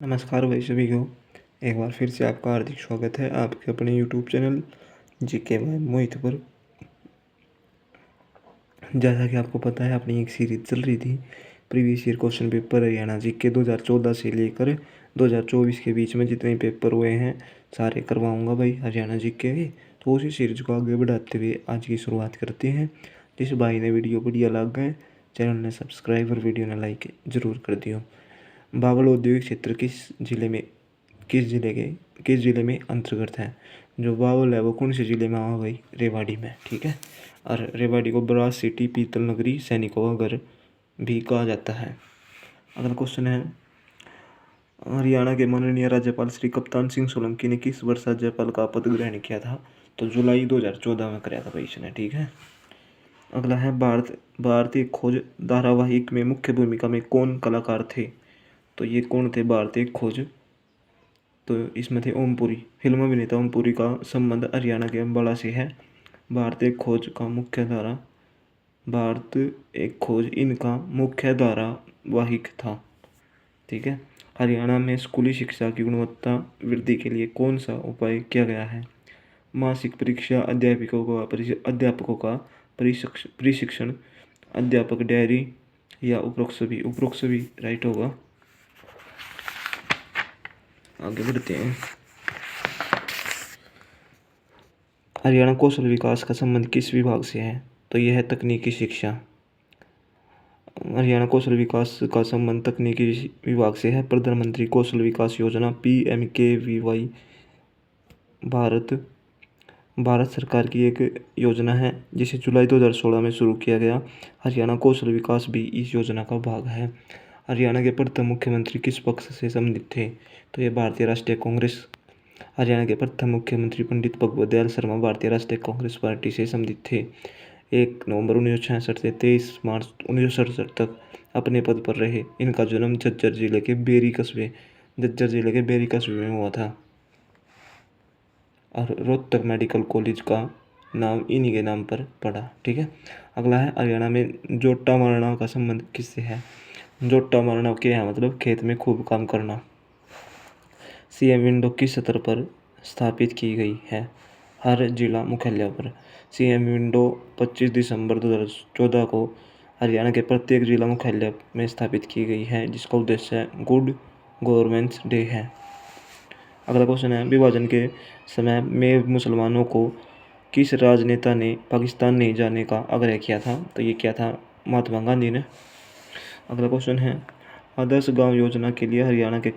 नमस्कार भाई सभी को। एक बार फिर से आपका हार्दिक स्वागत है आपके अपने यूट्यूब चैनल जीके बाय मोहित पर। जैसा कि आपको पता है अपनी एक सीरीज चल रही थी previous year question paper Haryana GK 2014 से लेकर 2024 के बीच में जितने पेपर हुए हैं सारे करवाऊंगा भाई हरियाणा जीके के। तो उसी सीरीज को आगे बढ़ाते हुए आज की शुरुआत करते हैं। जिस भाई ने वीडियो बढ़िया लग गए चैनल ने सब्सक्राइब और वीडियो ने लाइक जरूर कर दियो। बावल औद्योगिक क्षेत्र किस जिले में अंतर्गत है। जो बावल है वो कौन से जिले में आ गई, रेवाड़ी में। ठीक है। और रेवाड़ी को ब्रास सिटी, पीतल नगरी, सैनिकों का घर भी कहा जाता है। अगला क्वेश्चन है, हरियाणा के माननीय राज्यपाल श्री कप्तान सिंह सोलंकी ने किस वर्ष राज्यपाल का पद ग्रहण किया था। तो जुलाई 2014 में कराया था भाई इसने। ठीक है। अगला है, भारतीय खोज धारावाहिक में मुख्य भूमिका में कौन कलाकार थे। तो ये कौन थे भारतीय खोज। तो इसमें थे ओमपुरी। फिल्म अभिनेता ओमपुरी का संबंध हरियाणा के अम्बाला से है। भारतीय खोज का मुख्य धारा भारत एक खोज इनका मुख्य धारावाहिक था। ठीक है। हरियाणा में स्कूली शिक्षा की गुणवत्ता वृद्धि के लिए कौन सा उपाय किया गया है। मासिक परीक्षा, अध्यापकों का प्रशिक्षण, अध्यापक डायरी या उपरोक्त सभी राइट होगा। आगे बढ़ते हैं। हरियाणा कौशल विकास का संबंध किस विभाग से है। तो यह है तकनीकी शिक्षा। हरियाणा कौशल विकास का संबंध तकनीकी विभाग से है। प्रधानमंत्री कौशल विकास योजना PMKVY भारत सरकार की एक योजना है जिसे जुलाई 2016 में शुरू किया गया। हरियाणा कौशल विकास भी इस योजना का भाग है। हरियाणा के प्रथम मुख्यमंत्री किस पक्ष से संबंधित थे। तो ये भारतीय राष्ट्रीय कांग्रेस। हरियाणा के प्रथम मुख्यमंत्री पंडित भगवत दयाल शर्मा भारतीय राष्ट्रीय कांग्रेस पार्टी से संबंधित थे। 1 नवंबर 1966 से 23 मार्च 1967 तक अपने पद पर रहे। इनका जन्म झज्जर जिले के बेरी कस्बे में हुआ था और रोहतक मेडिकल कॉलेज का नाम इन्हीं के नाम पर पड़ा। ठीक है। अगला है, हरियाणा में जोटा मारना का संबंध किससे है। जोटा मारना क्या है, मतलब खेत में खूब काम करना। CM विंडो किस सतर पर स्थापित की गई है। हर जिला मुख्यालय पर। CM विंडो 25 दिसंबर 2014 को हरियाणा के प्रत्येक जिला मुख्यालय में स्थापित की गई है जिसका उद्देश्य गुड गवर्नेंस डे है। अगला क्वेश्चन है, विभाजन के समय में मुसलमानों को किस राजनेता ने पाकिस्तान नहीं जाने का आग्रह किया था। तो ये क्या था, महात्मा गांधी ने। अगला क्वेश्चन है, आदर्श गांव योजना के लिए हरियाणा के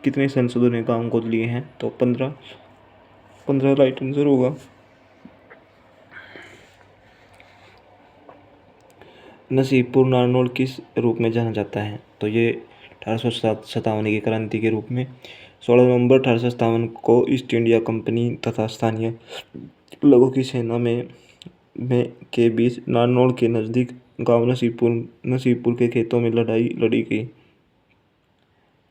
कितने सांसदों ने गांव गोद लिए हैं। तो 15 राइट आंसर होगा। नसीबपुर नारनौल किस रूप में जाना जाता है। तो ये 1857 की क्रांति के रूप में। 16 नवंबर 1857 को ईस्ट इंडिया कंपनी तथा स्थानीय लोगों की सेना में के बीच नारनौल के नज़दीक गांव नसीबपुर के खेतों में लड़ाई लड़ी गई।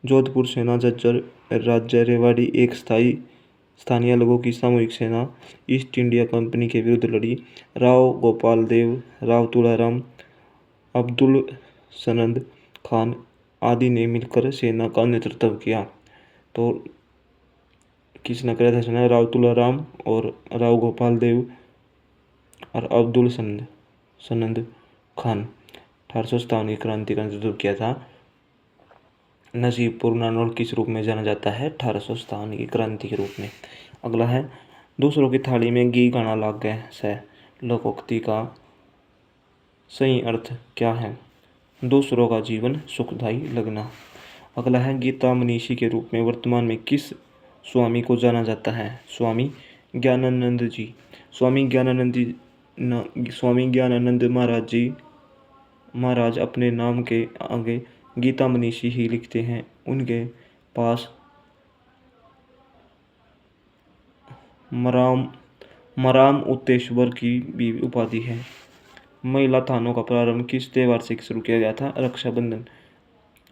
जोधपुर सेना झज्जर राज्य रेवाड़ी एक स्थानीय लोगों की सामूहिक सेना ईस्ट इंडिया कंपनी के विरुद्ध लड़ी। राव गोपाल देव, राव तुलाराम, अब्दुल सनंद खान आदि ने मिलकर सेना का नेतृत्व किया। तो किसने कराया था सेना, राव तुलाराम और राव गोपाल देव और अब्दुल सनंद खान। 1857 की क्रांति का नेतृत्व किया था। नसीबपुर नारनौल किस रूप में जाना जाता है, 1857 की क्रांति के रूप में। अगला है, दूसरों की थाली में घी गाना लाग गए से लोकोक्ति का सही अर्थ क्या है। दूसरों का जीवन सुखदायी लगना। अगला है, गीता मनीषी के रूप में वर्तमान में किस स्वामी को जाना जाता है। स्वामी ज्ञानानंद जी। स्वामी ज्ञानानंद महाराज अपने नाम के आगे गीता मनीषी ही लिखते हैं। उनके पास मराम उत्तेश्वर की भी उपाधि है। महिला थानों का प्रारंभ किस त्योहार से शुरू किया गया था। रक्षाबंधन।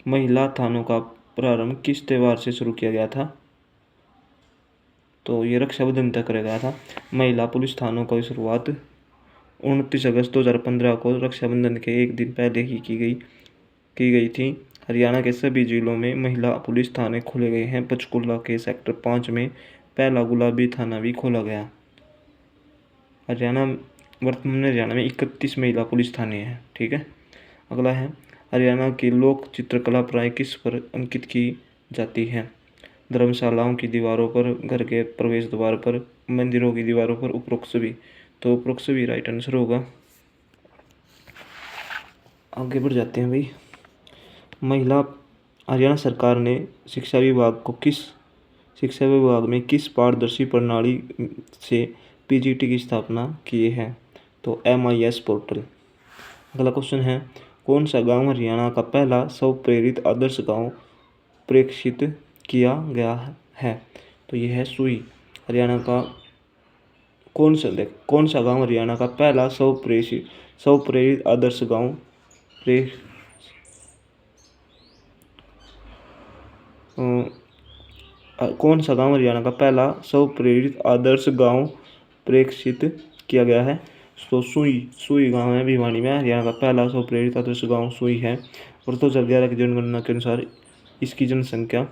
महिला थानों का प्रारंभ किस त्योहार से शुरू किया गया था। तो ये रक्षाबंधन तक रह गया था। महिला पुलिस थानों की शुरुआत 29 अगस्त 2015 को रक्षाबंधन के एक दिन पहले ही की गई थी। हरियाणा के सभी जिलों में महिला पुलिस थाने खोले गए हैं। पंचकुला के सेक्टर 5 में पहला गुलाबी थाना भी खोला गया। वर्तमान में हरियाणा में 31 महिला पुलिस थाने हैं। ठीक है। अगला है, हरियाणा की लोक चित्रकला प्राय किस पर अंकित की जाती है? धर्मशालाओं की दीवारों पर, घर के प्रवेश द्वार पर, मंदिरों की दीवारों पर, उपरोक्त सभी। तो उपरोक्त सभी राइट आंसर होगा। आगे बढ़ जाते हैं भाई। हरियाणा सरकार ने शिक्षा विभाग में किस पारदर्शी प्रणाली से पीजीटी की स्थापना की है? तो MIS पोर्टल। अगला क्वेश्चन है, कौन सा गांव हरियाणा का पहला स्वप्रेरित आदर्श गांव प्रेक्षित किया गया है? तो यह है सुई। हरियाणा का कौन सा गांव हरियाणा का पहला स्वप्रेरित आदर्श गांव कौन सा गांव हरियाणा का पहला स्वप्रेरित आदर्श गांव प्रेक्षित किया गया है? तो सुई गांव है भिवानी में। हरियाणा का पहला स्वप्रेरित आदर्श गांव सुई है। और 2011 की जनगणना के अनुसार इसकी जनसंख्या,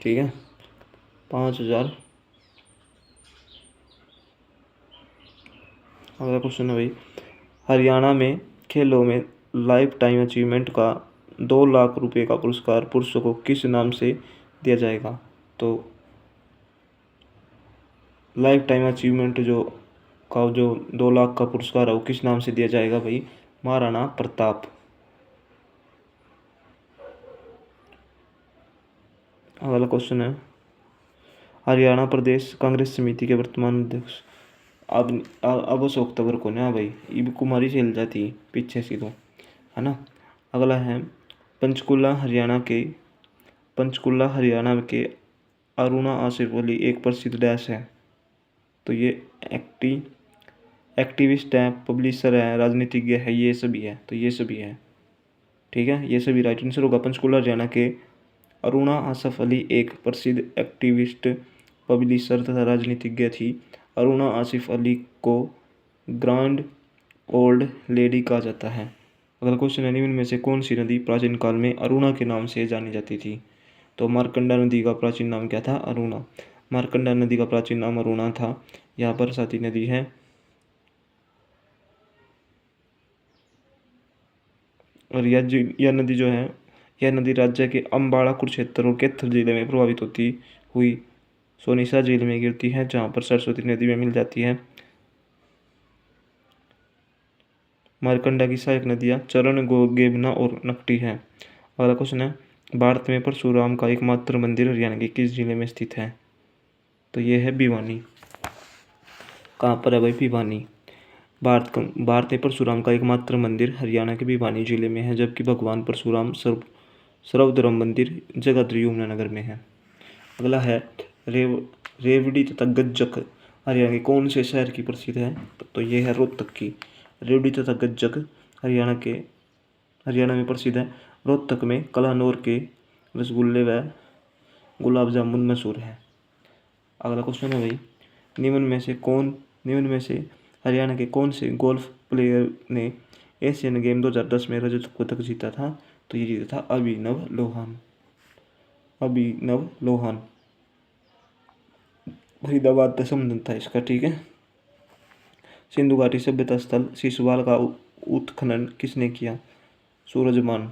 ठीक है, 5,000। अगला क्वेश्चन है भाई, हरियाणा में खेलों में लाइफ टाइम अचीवमेंट का 2 लाख रुपए का पुरस्कार पुरुषों को किस नाम से दिया जाएगा? तो लाइफ टाइम अचीवमेंट जो 2 लाख का पुरस्कार है वो किस नाम से दिया जाएगा भाई? महाराणा प्रताप। अगला क्वेश्चन है, हरियाणा प्रदेश कांग्रेस समिति के वर्तमान अध्यक्ष अब अशोक तंवर को ना भाई, इब कुमारी चल जाती पीछे से तो, है ना। अगला है, पंचकुला हरियाणा के अरुणा आसिफ अली एक प्रसिद्ध डैश है? तो ये एक्टिविस्ट है, पब्लिशर है, राजनीतिज्ञ है, ये सभी है। तो ये सभी है। ठीक है, ये सभी राइट आंसर होगा। पंचकुला हरियाणा के अरुणा आसिफ अली एक प्रसिद्ध एक्टिविस्ट, पब्लिशर तथा राजनीतिज्ञ थी। अरुणा आसिफ अली को ग्रैंड ओल्ड लेडी कहा जाता है। अगला क्वेश्चन है, निम्न में से कौन सी नदी प्राचीन काल में अरुणा के नाम से जानी जाती थी? तो मार्कंडा नदी का प्राचीन नाम क्या था? अरुणा। मार्कंडा नदी का प्राचीन नाम अरुणा था। यहाँ पर सरस्वती नदी है। और यह नदी जो है, यह नदी राज्य के अम्बाड़ा, कुरुक्षेत्र और कैथर जिले में प्रभावित होती हुई सोनीसा झील में गिरती है, जहाँ पर सरस्वती नदी में मिल जाती है। मारकंडा की सहायक नदियाँ चरण, गेबना और नकटी है। अगला क्वेश्चन है, भारत में परशुराम का एकमात्र मंदिर हरियाणा के किस जिले में स्थित है? तो ये है भिवानी। कहाँ पर है भाई? भिवानी। भारत में परशुराम का एकमात्र मंदिर हरियाणा के भिवानी जिले में है, जबकि भगवान परशुराम सर्वधर्म मंदिर जगाधरी यमुनानगर में है। अगला है, रेवड़ी तथा गज्जक हरियाणा के कौन से शहर की प्रसिद्ध है? तो ये है रोहतक की। रेवड़ी तथा गज्जक हरियाणा में प्रसिद्ध है। रोहतक में कलानौर के रसगुल्ले व गुलाब जामुन मशहूर है। अगला क्वेश्चन है भाई, निम्न में से हरियाणा के कौन से गोल्फ प्लेयर ने एशियन गेम 2010 में रजत पदक जीता था? तो ये जीता था अभिनव लोहान। फरीदाबाद का संबंध था इसका। ठीक है। सिंधु घाटी सभ्यता स्थल सिसवाल का उत्खनन किसने किया? सूरजमान।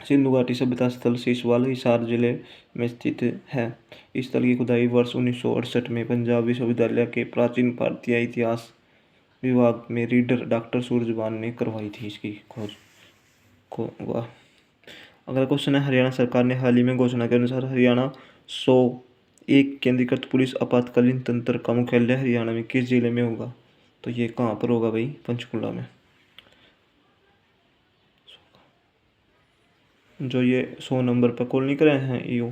सिंधु घाटी सभ्यता स्थल सिसवाल हिसार जिले में स्थित है। इस स्थल की खुदाई वर्ष 1968 में पंजाब विश्वविद्यालय के प्राचीन भारतीय इतिहास विभाग में रीडर डॉक्टर सूरजमान ने करवाई थी इसकी खोज को। वाह। अगला क्वेश्चन है, हरियाणा सरकार ने हाल ही में घोषणा के अनुसार हरियाणा 101 केंद्रीकृत पुलिस आपातकालीन तंत्र का मुख्यालय हरियाणा में किस जिले में होगा? तो ये कहाँ पर होगा भाई? पंचकुला में। जो ये 100 नंबर पर कॉल नहीं करे हैं ईओ,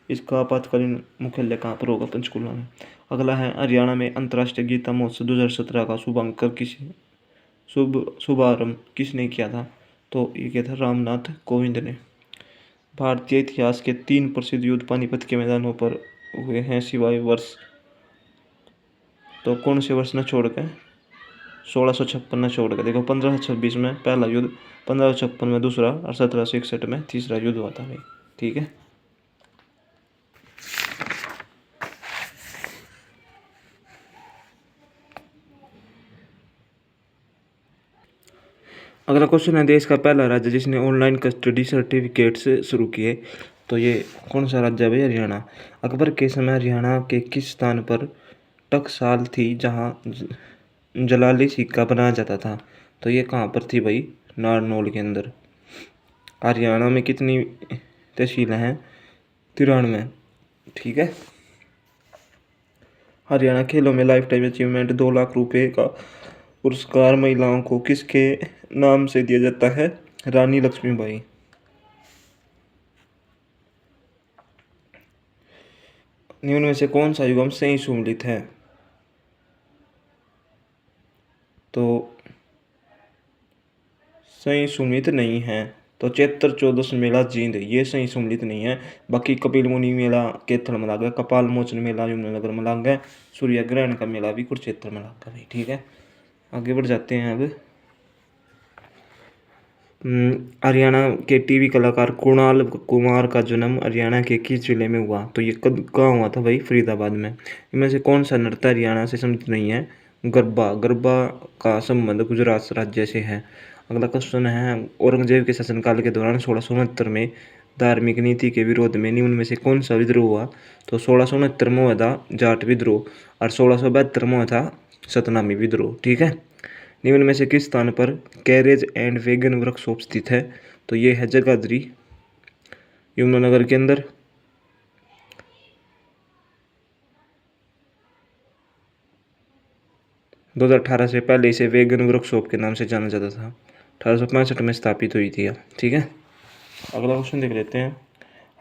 इसका आपातकालीन मुख्यालय कहाँ पर होगा? पंचकुला में। अगला है, हरियाणा में अंतर्राष्ट्रीय गीता महोत्सव 2017 का शुभारंभ किसने किया था? तो ये किया था रामनाथ कोविंद ने। भारतीय इतिहास के 3 प्रसिद्ध युद्ध पानीपत के मैदानों पर हुए हैं सिवाय वर्ष, तो कौन से वर्ष न छोड़कर? 1656 में छोड़ के देखो 1526 में पहला युद्ध, 1556 में दूसरा और 1761 में तीसरा युद्ध हुआ था भाई। ठीक है। अगला क्वेश्चन है, देश का पहला राज्य जिसने ऑनलाइन कस्टडी सर्टिफिकेट्स शुरू किए, तो ये कौन सा राज्य है भाई? हरियाणा। अकबर के समय हरियाणा के किस स्थान पर टकसाल थी जहाँ जलाली सिक्का बनाया जाता था? तो ये कहाँ पर थी भाई? नारनौल के अंदर। हरियाणा में कितनी तहसीलें हैं? 93। ठीक है। हरियाणा खेलों में लाइफ टाइम अचीवमेंट 2 लाख रुपए का पुरस्कार महिलाओं को किसके नाम से दिया जाता है? रानी लक्ष्मीबाई। निम्न में से कौन सा युग्म सही सुमेलित है? तो सही सुमेलित नहीं है, तो चैत्र चौदस मेला जींद, ये सही सुमेलित नहीं है। बाकी कपिल मुनि मेला केथल में लगा, कपाल मोचन मेला यमुनानगर में लगा, सूर्य ग्रहण का मेला भी कुरुक्षेत्र में लगा भाई। ठीक है। आगे बढ़ जाते हैं अब। हरियाणा के टीवी कलाकार कुणाल कुमार का जन्म हरियाणा के किस जिले में हुआ? तो ये कब कहाँ हुआ था भाई? फरीदाबाद में। इनमें से कौन सा नृत्य हरियाणा से संबंधित नहीं है? गरबा। गरबा का संबंध गुजरात राज्य से है। अगला क्वेश्चन है, औरंगजेब के शासनकाल के दौरान 1669 में धार्मिक नीति के विरोध में निम्न में से कौन सा विद्रोह हुआ? तो 1669 में हुआ था जाट विद्रोह और 1672 में हुआ था सतनामी विद्रोह। ठीक है। निम्न में से किस स्थान पर कैरेज एंड वैगन वर्कशॉप स्थित है? तो ये है जगाधरी यमुनानगर के अंदर। 2018 से पहले इसे वैगन वर्कशॉप के नाम से जाना जाता था। 1865 में स्थापित हुई थी। ठीक है। अगला क्वेश्चन देख लेते हैं।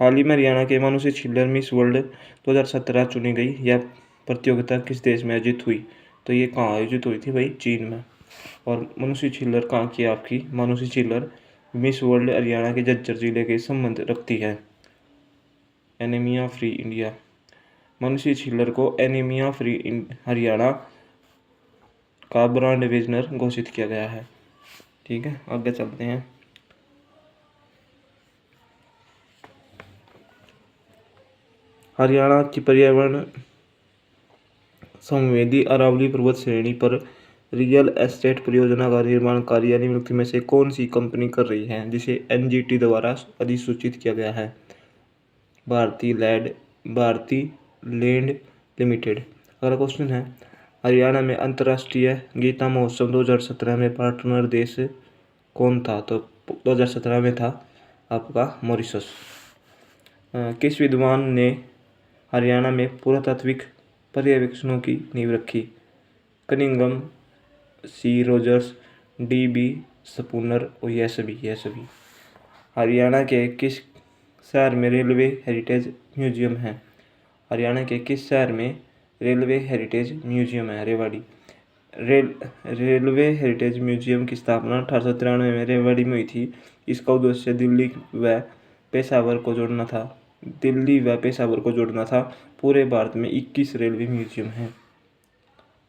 हाल ही में हरियाणा के मानुषी छिल्लर मिस वर्ल्ड 2017 चुनी गई। यह प्रतियोगिता किस देश में आयोजित हुई? तो ये कहाँ आयोजित हुई थी भाई? चीन में। और मनुष्य छिल्लर कहाँ की है आपकी? मनुष्य छिल्लर मिस वर्ल्ड हरियाणा के झज्जर जिले के संबंध रखती है। Anaemia free India. मनुष्य छिल्लर को एनीमिया फ्री हरियाणा का ब्रांड एम्बेसडर घोषित किया गया है। ठीक है। आगे चलते हैं। हरियाणा की पर्यावरण संवेदी अरावली पर्वत श्रेणी पर रियल एस्टेट परियोजना का निर्माण कार्य निम्नलिखित में से कौन सी कंपनी कर रही है, जिसे एनजीटी द्वारा अधिसूचित किया गया है? भारतीय लैंड लिमिटेड। अगला क्वेश्चन है, हरियाणा में अंतर्राष्ट्रीय गीता महोत्सव 2017 में पार्टनर देश कौन था? तो 2017 में था आपका मॉरिशस। किस विद्वान ने हरियाणा में पुरातात्विक पर्यवेक्षणों की नींव रखी? कनिंगम, सी रोजर्स, डी बी स्पूनर और यह सभी। हरियाणा के किस शहर में रेलवे हेरिटेज म्यूजियम है? हरियाणा के किस शहर में रेलवे हेरिटेज म्यूजियम है? रेवाड़ी। रेलवे हेरिटेज म्यूजियम की स्थापना 1893 में रेवाड़ी में हुई थी। इसका उद्देश्य दिल्ली व पेशावर को जोड़ना था। पूरे भारत में 21 रेलवे म्यूजियम हैं।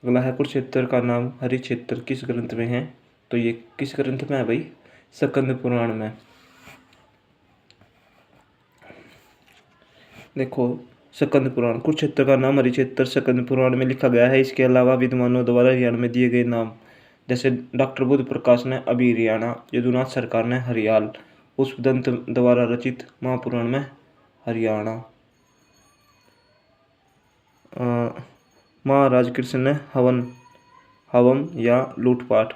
अगला है, कुरुक्षेत्र का नाम हरिक्षेत्र किस ग्रंथ में है? तो ये किस ग्रंथ में है भाई? स्कंद पुराण में। देखो, स्कंद पुराण, कुरुक्षेत्र का नाम हरिक्षेत्र स्कंद पुराण में लिखा गया है। इसके अलावा विद्वानों द्वारा हरियाणा में दिए गए नाम, जैसे डॉक्टर बुद्ध प्रकाश ने अभी हरियाणा, यदुनाथ सरकार ने हरियाल, पुष्पदंत द्वारा रचित महापुराण में हरियाणा, महाराज कृष्ण ने हवम या लूटपाट,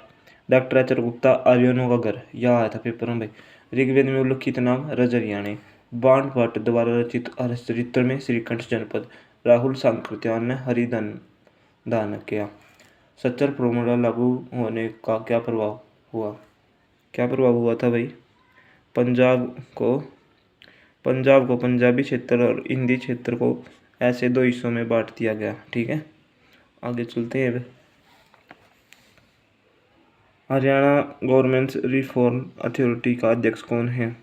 डॉक्टर एच आर गुप्ता आर्यनों का घर, यह आया था पेपर में भाई। ऋग्वेद में उल्लिखित नाम रज हरियाणे, बाण भट्ट द्वारा रचित हरिश्चरित्र में श्रीकंठ जनपद, राहुल सांकृत्यायन ने हरिदान दान किया। सच्चर फॉर्मूला लागू होने का क्या प्रभाव हुआ? क्या प्रभाव हुआ था भाई? पंजाब को पंजाबी क्षेत्र और हिंदी क्षेत्र को ऐसे 2 हिस्सों में बांट दिया गया। ठीक है। आगे चलते हैं। हरियाणा गवर्नमेंट रिफॉर्म अथॉरिटी का अध्यक्ष कौन है?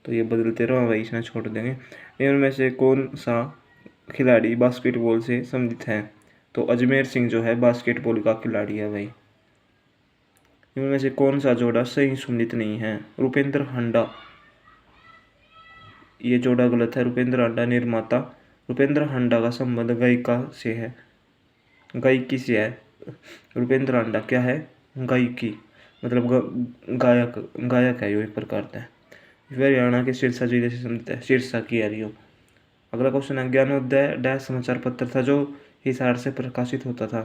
तो ये बदलते रहो भाई, इसमें छोड़ देंगे। इनमें से कौन सा खिलाड़ी बास्केटबॉल से संबंधित है? तो अजमेर सिंह जो है बास्केटबॉल का खिलाड़ी है भाई। इनमें से कौन सा जोड़ा सही सुमिलित नहीं है? रुपेंद्र हंडा, ये जोड़ा गलत है। रुपेंद्र हंडा निर्माता, रुपेंद्र हंडा का संबंध गायिका से है, गायिकी से है। रुपेंद्र हंडा क्या है? गायिकी, मतलब गायक, गायक है यो एक प्रकार का। वह हरियाणा के सिरसा जिले से संबंधित है, सिरसा की है यो। अगला क्वेश्चन है, ज्ञानोदय डैश समाचार पत्र था जो हिसार से प्रकाशित होता था?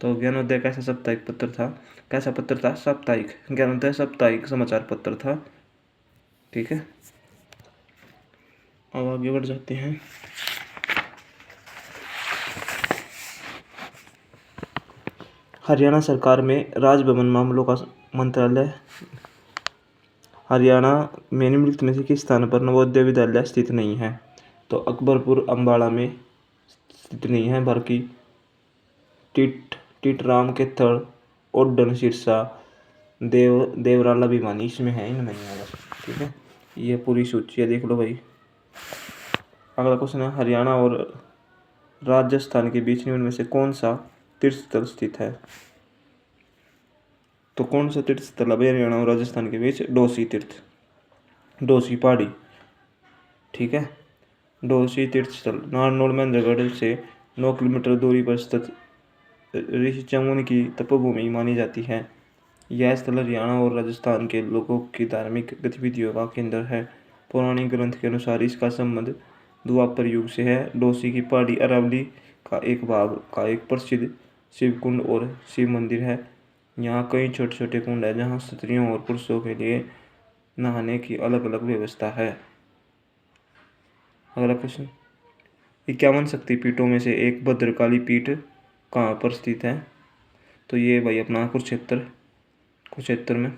तो ज्ञानोदय कैसा साप्ताहिक पत्र था? कैसा पत्र था? साप्ताहिक। ज्ञानोदय साप्ताहिक समाचार पत्र था। ठीक है, अब आगे बढ़ जाते हैं। हरियाणा सरकार में राजभवन मामलों का मंत्रालय हरियाणा में निम्नलिखित में से किस स्थान पर नवोदय विद्यालय स्थित नहीं है? तो अकबरपुर अम्बाड़ा में स्थित नहीं है, बल्कि टिटराम के थड़, ओडन, सिरसा, देवराला भिवानी इसमें है, इनमें नहीं है। ठीक है, ये पूरी सूची है, देख लो भाई। अगला क्वेश्चन है, हरियाणा और राजस्थान के बीच निम्न में से कौन सा तीर्थ स्थल स्थित है? तो कौन सा तीर्थ स्थल है हरियाणा और राजस्थान के बीच? डोसी तीर्थ, डोसी पहाड़ी। ठीक है, डोसी तीर्थ स्थल नारनौल महेंद्रगढ़ से 9 किलोमीटर दूरी पर स्थित ऋषि चमुन की तपोभूमि मानी जाती है। यह स्थल हरियाणा और राजस्थान के लोगों की धार्मिक गतिविधियों का केंद्र है। पौराणिक ग्रंथ के अनुसार इसका संबंध द्वापर युग से है। डोसी की पहाड़ी अरावली का एक भाग का एक प्रसिद्ध शिव कुंड और शिव मंदिर है। यहाँ कई छोटे छोटे कुंड हैं जहाँ स्त्रियों और पुरुषों के लिए नहाने की अलग अलग व्यवस्था है। अगला क्वेश्चन, 51 शक्तिपीठों में से एक भद्रकाली पीठ कहाँ पर स्थित है? तो ये भाई अपना कुरुक्षेत्र में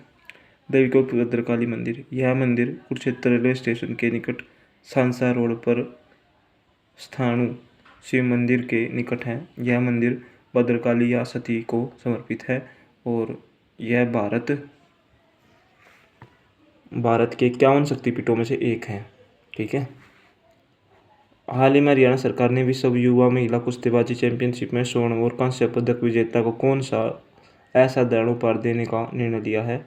देवी को भद्रकाली मंदिर। यह मंदिर कुरुक्षेत्र रेलवे स्टेशन के निकट सांसा रोड पर स्थाणु शिव मंदिर के निकट है। यह मंदिर भद्रकाली या सती को समर्पित है और यह भारत के 51 शक्तिपीठों में से एक है। ठीक है, हाल ही में हरियाणा सरकार ने विश्व युवा महिला कुश्तीबाजी चैंपियनशिप में स्वर्ण और कांस्य पदक विजेता को कौन सा असाधारण उपहार देने का निर्णय लिया है?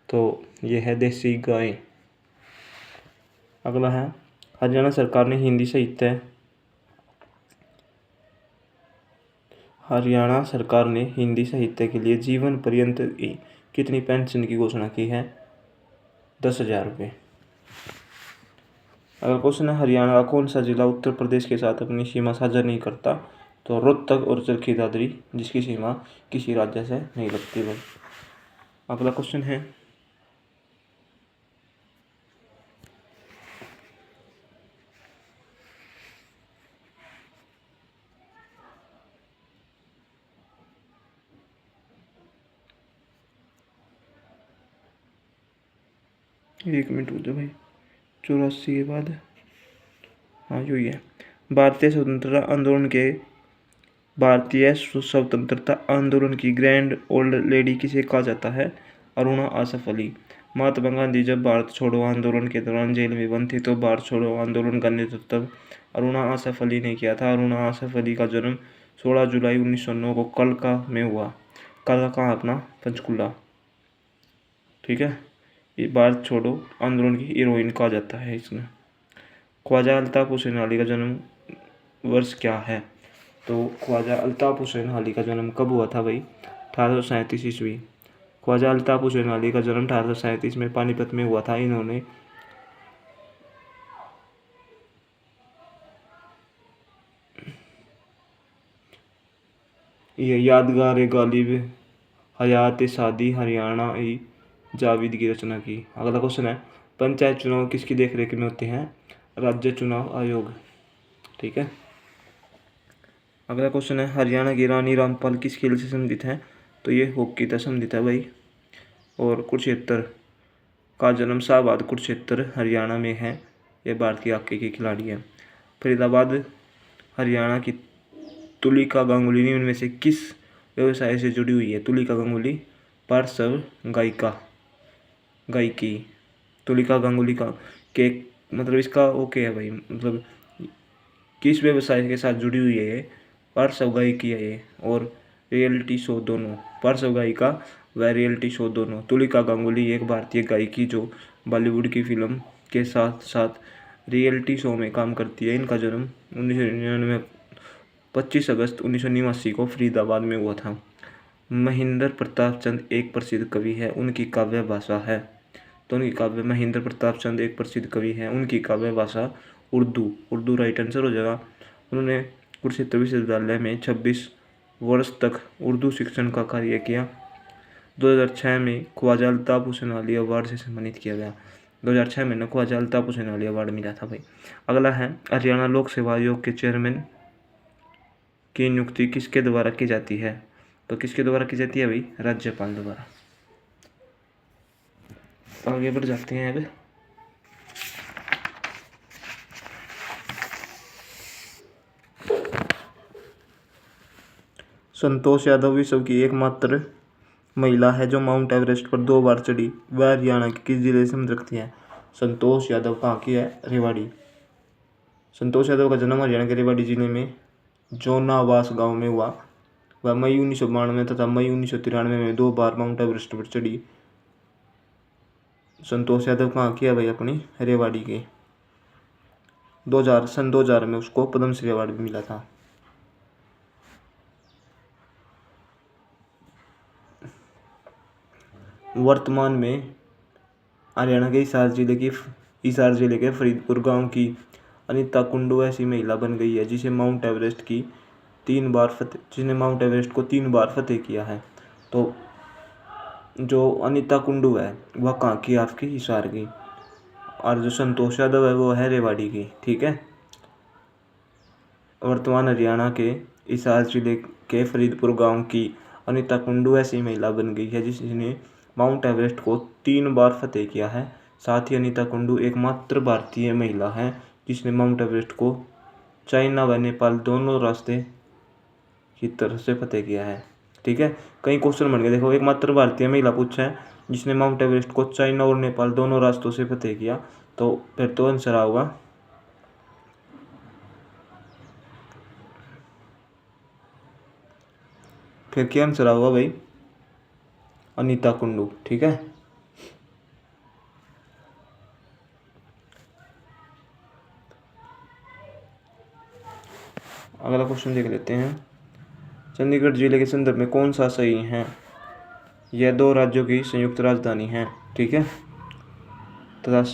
तो यह है देसी गाय। अगला है, हरियाणा सरकार ने हिंदी साहित्य के लिए जीवन पर्यंत कितनी पेंशन की घोषणा की है? 10,000 रुपये। अगला क्वेश्चन है, हरियाणा का कौन सा जिला उत्तर प्रदेश के साथ अपनी सीमा साझा नहीं करता? तो रोहतक और चरखी दादरी, जिसकी सीमा किसी राज्य से नहीं लगती भाई। अगला क्वेश्चन है, एक मिनट रुक जाओ भाई, 84 के बाद, हाँ यू ही है। भारतीय स्वतंत्रता आंदोलन की ग्रैंड ओल्ड लेडी किसे कहा जाता है? अरुणा आसफ अली। महात्मा गांधी जब भारत छोड़ो आंदोलन के दौरान जेल में बंद थे तो भारत छोड़ो आंदोलन का नेतृत्व अरुणा आसफ अली ने किया था। अरुणा आसफ अली का जन्म 16 जुलाई 1909 को कलका में हुआ। कलका कहाँ? अपना पंचकुला। ठीक है, ये भारत छोड़ो आंदोलन की हीरोइन कहा जाता है इसमें। ख्वाजा अल्ताफ हुसैन अली का जन्म वर्ष क्या है? तो ख्वाजा अल्ताफ हुसैन अली का जन्म कब हुआ था भाई? 1837 ईस्वी। ख्वाजा अल्ताफ हुसैन अली का जन्म 1837 में पानीपत में हुआ था। इन्होंने ये यादगार गालिब हयात शादी हरियाणा जावेद की रचना की। अगला क्वेश्चन है, पंचायत चुनाव किसकी देखरेख में होते हैं? राज्य चुनाव आयोग। ठीक है, अगला क्वेश्चन है, हरियाणा की रानी रामपाल किस खेल से संबंधित है? तो ये हॉकी से संबंधित है भाई। और कुरुक्षेत्र का जन्म शाहबाद कुरुक्षेत्र हरियाणा में है। ये भारतीय हॉकी की खिलाड़ी है। फरीदाबाद हरियाणा की तुलिका गांगुली निम्न में से किस व्यवसाय से जुड़ी हुई है? तुलिका गांगुली पार्श्व गायकी। तुलिका गांगुली का के मतलब इसका ओके है भाई, मतलब किस व्यवसाय के साथ जुड़ी हुई है ये? पार्श्व गायकी है ये और रियलिटी शो दोनों। पार्श्व गायिका व रियलिटी शो दोनों। तुलिका गांगुली एक भारतीय गायिकी जो बॉलीवुड की फिल्म के साथ साथ रियलिटी शो में काम करती है। इनका जन्म 1999 25 अगस्त 1989 को फरीदाबाद में हुआ था। महेंद्र प्रताप चंद एक प्रसिद्ध कवि है, उनकी काव्य भाषा है। तो उनकी काव्य महेंद्र प्रताप चंद एक प्रसिद्ध कवि है, उनकी काव्य भाषा उर्दू राइट आंसर हो जाएगा। उन्होंने कुरुक्षेत्र विश्वविद्यालय में 26 वर्ष तक उर्दू शिक्षण का कार्य किया। 2006 में ख्वाजा अल्ताफ हुसैन अली अवार्ड से सम्मानित किया गया। 2006 में ख्वाजा अल्ताफ हुसैन अली अवार्ड मिला था भाई। अगला है हरियाणा लोक सेवा आयोग के चेयरमैन की नियुक्ति किसके द्वारा की जाती है? तो किसके द्वारा की जाती है भाई? राज्यपाल द्वारा। आगे बढ़ जाते हैं अब। संतोष यादव विश्व की एकमात्र महिला है जो माउंट एवरेस्ट पर 2 बार चढ़ी। वह हरियाणा के किस जिले से रखती है? संतोष यादव कहाँ की है? रेवाड़ी। संतोष यादव का जन्म हरियाणा के रेवाड़ी जिले में जोनावास गांव में हुआ। वह मई 1992 तथा मई 1993 में 2 बार माउंट एवरेस्ट पर चढ़ी। संतोष यादव कहाँ की है भाई? अपनी रेवाड़ी के। सन 2000 में उसको पद्मश्री अवार्ड भी मिला था। वर्तमान में हरियाणा के हिसार जिले के फरीदपुर गांव की अनीता कुंडू ऐसी महिला बन गई है जिसने माउंट एवरेस्ट को 3 बार फतेह किया है। तो जो अनीता कुंडू है वह कहाँ की? आपकी हिसार की। और जो संतोष यादव है वो है रेवाड़ी की। ठीक है। वर्तमान हरियाणा के हिसार जिले के फरीदपुर गांव की अनीता कुंडू ऐसी महिला बन गई है जिसने माउंट एवरेस्ट को 3 बार फतेह किया है। साथ ही अनीता कुंडू एकमात्र भारतीय महिला है जिसने माउंट एवरेस्ट को चाइना व नेपाल दोनों रास्ते की तरफ से फतेह किया है। ठीक है। कई क्वेश्चन बन गए, देखो एकमात्र भारतीय महिला पूछा है जिसने माउंट एवरेस्ट को चाइना और नेपाल दोनों रास्तों से फतेह किया। तो फिर तो आंसर आएगा फिर क्या आंसर आएगा भाई? अनीता कुंडू। ठीक है। अगला क्वेश्चन देख लेते हैं। चंडीगढ़ जिले के संदर्भ में कौन सा सही है? यह 2 राज्यों की संयुक्त राजधानी है। ठीक है। तथा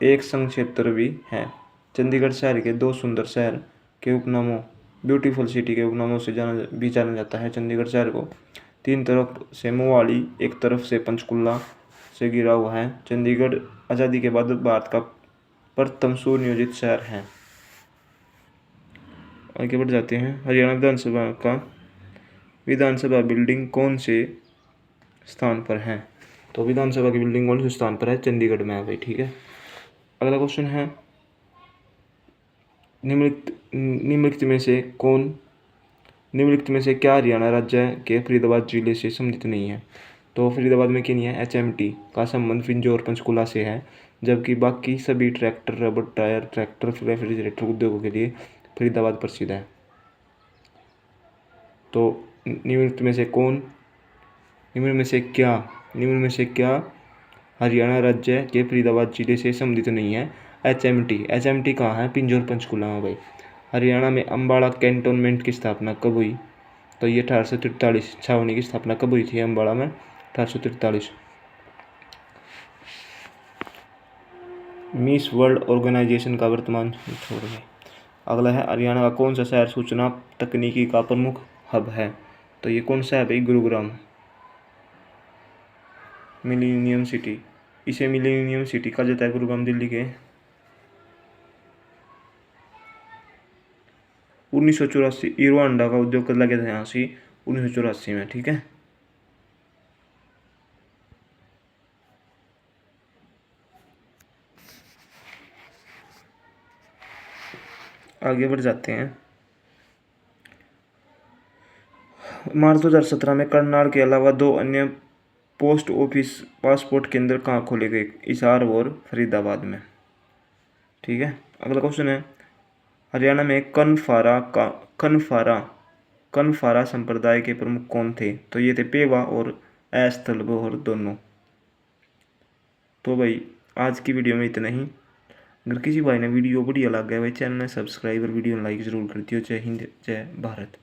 एक संघ क्षेत्र भी है। चंडीगढ़ शहर के 2 सुंदर शहर के उपनामों ब्यूटीफुल सिटी के उपनामों से जाना जाता है। चंडीगढ़ शहर को 3 तरफ से मोहाली, एक तरफ से पंचकुला से घिरा हुआ है। चंडीगढ़ आज़ादी के बाद भारत का प्रथम सुनियोजित शहर है। आगे बढ़ जाते हैं। हरियाणा विधानसभा बिल्डिंग कौन से स्थान पर है? तो विधानसभा की बिल्डिंग कौन से स्थान पर है? चंडीगढ़ में है भाई। ठीक है। अगला क्वेश्चन है निम्नलिखित में से क्या हरियाणा राज्य के फरीदाबाद जिले से संबंधित नहीं है? तो फरीदाबाद में क्या नहीं है? HMT का संबंध पिंजौर पंचकुला से है, जबकि बाकी सभी tractor, rubber tyre, tractor, refrigerator उद्योगों के लिए फरीदाबाद प्रसिद्ध है। तो निम्न में से क्या हरियाणा राज्य के फरीदाबाद जिले से संबंधित नहीं है? HMT कहाँ है? पिंजौर पंचकुला में भाई। हरियाणा में अम्बाड़ा कैंटोनमेंट की स्थापना कब हुई? तो ये 1843 छावनी की स्थापना कब हुई थी अम्बाड़ा में? 1843। मिस वर्ल्ड ऑर्गेनाइजेशन का वर्तमान छोड़ गए। अगला है हरियाणा का कौन सा शहर सूचना तकनीकी का प्रमुख हब है? तो ये कौन सा है भाई? गुरुग्राम। मिलेनियम सिटी, इसे मिलेनियम सिटी कहा जाता है गुरुग्राम दिल्ली के। 1984 हीरो होंडा का उद्योग कब लगे थे यहाँ से? 1984 में। ठीक है। आगे बढ़ जाते हैं। मार्च 2017 में करनाल के अलावा 2 अन्य पोस्ट ऑफिस पासपोर्ट केंद्र कहाँ खोले गए? हिसार और फरीदाबाद में। ठीक है। अगला क्वेश्चन है हरियाणा में कनफारा संप्रदाय के प्रमुख कौन थे? तो ये थे पेवा और स्थल और दोनों। तो भाई आज की वीडियो में इतना ही। अगर किसी भाई ने वीडियो बढ़िया लग गया भाई चैनल में सब्सक्राइब और वीडियो लाइक ज़रूर कर दियो। जय हिंद जय भारत।